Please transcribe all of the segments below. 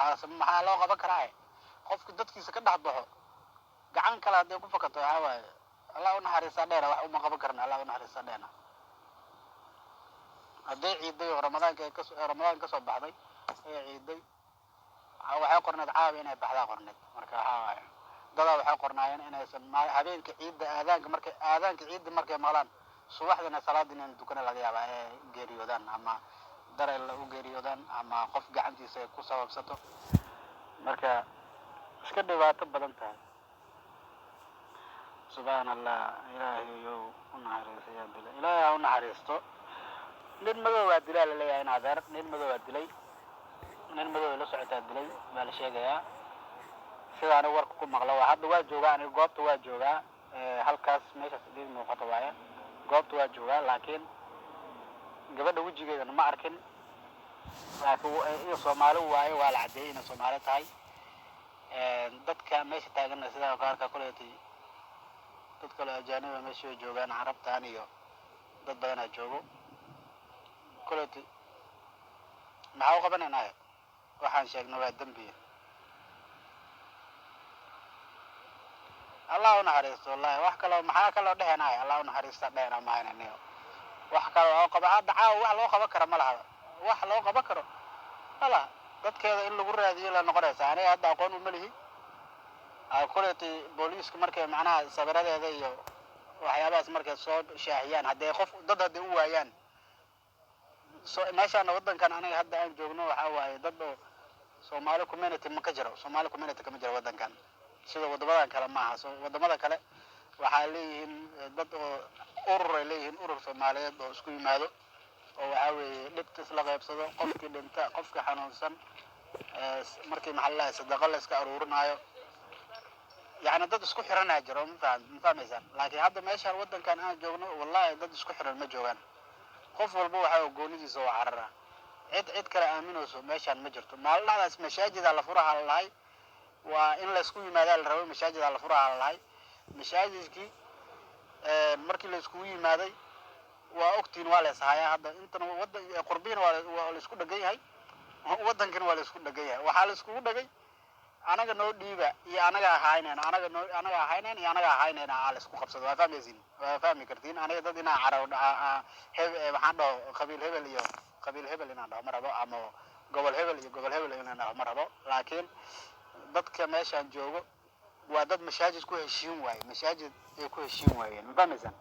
maxaa loo qaban karaa qofka dadkiisa ka dhex baxo gacan kale hadday ku fakato waxaa waaye allah u naxariista dheera wax uma qaban karna allah u naxariista dheena hadday ciiday oo ramadaan ka soo baxday ee ciiday waxay qorneed caawa inay baxdaa qorneed marka waxaa waaye dadaa waxay qornaayeen inaysan habeenka ciidda aadaanka ciidda markay maqlaan subaxdana salaada inay dukana laga yaabaa ee geeriyoodaan ama dareen la u geeriyoodaan ama qof gacantiisa ay ku sababsato marka iska dhibaato badan tahay subxaana allah ilaahay yow u naxariisto yaa dilay ilaahay ha u naxariisto nin madow waa dilaa la leeyahay in adeer nin madow waa dilay nin madow la socotaa dilay baa la sheegayaa sida aniga warka ku maqlo waa hadda waa joogaa aniga goobta waa joogaa halkaas meeshaas idin muuqato waaye goobta waa joogaa laakiin gabadha wejigeedana ma arkin laakiin iyo soomaali waaye waa la cadeeyay inay soomaali tahay dadka meesha taaganna sidaa qaarka kuleetay dad kale ajaaniba meesha joogaan carabtaan iyo dad badanaa joogo kuleetay maxaa u qabanaynaa waxaan sheegnay waa dembiya allah u naxariisto wallahi wax kaloo maxaa kaloo dheheenahay allah u naxariista dheena maahaynayo wax kaloo oo qaba hadda caawa wax loo qaban karo ma laha wax loo qaban karo wala dadkeeda in lagu raadiyo la noqonaysa aniga hadda aqoon uma lihi kuleetay booliiska markay macnaha sawiradeeda iyo waxyaabahaas markay soo shaahiyaan haddee qof dad hadday u waayaan meeshaan waddankan aniga hadda aan joogno waxaa waaye dad oo Somali community ma ka jiro Somali community kama jiro waddankan sida wadamadan kale maaha wadamada kale waxaa leeyihiin dad oo urur ay leeyihiin urur Soomaaliyeed oo isku yimaado oo waxaa weeye dhibta isla qaybsado qofkii dhinta qofka xanuunsan markii maxallaha sadaqa la iska aruurinayo يعني dad isku xiranaa jiro ma fahmaysan laakiin hadda meeshaan waddankan aan joogno wallahi dad isku xiran ma joogaan qof walba waxa uu goonidiisa oo carara cid kale aaminayso meeshaan ma jirto maalmahaas masaajida la furaha lahay waa in la isku yimaado la rabo masaajida la furaha lahay masaajidkii markii la isku yimaaday waa ogtiin waa la sahayaa hadda intan waddan qurbiin waa la isku dhagan yahay waddankan waa la isku dhagan yahay waxa la isku dhagay anaga noo dhiiba iyo anaga ahaynayna anaga ahaynayna aan isku qabsado waa fahmi kartiin aniga dad inaan caraw waxaan dhaho qabiil hebel inaan dhaho ma rabo ama gobol hebel inaan dhaho ma rabo laakiin dadka meeshaan joogo waa dad masaajid ku heshiin waaye masaajid ay ku heshiin waayeen ma fahmaysan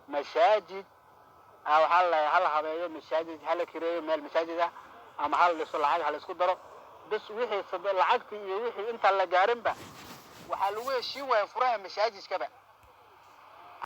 masaajid waxaa la hal habeeyo masaajid hala kireeyo meel masaajid ah ama hal dhiso lacag hal isku daro بس وحي صدق العقد وحي انت اللي جارنبه وحلوه شيء ويفرها مشاجز كبا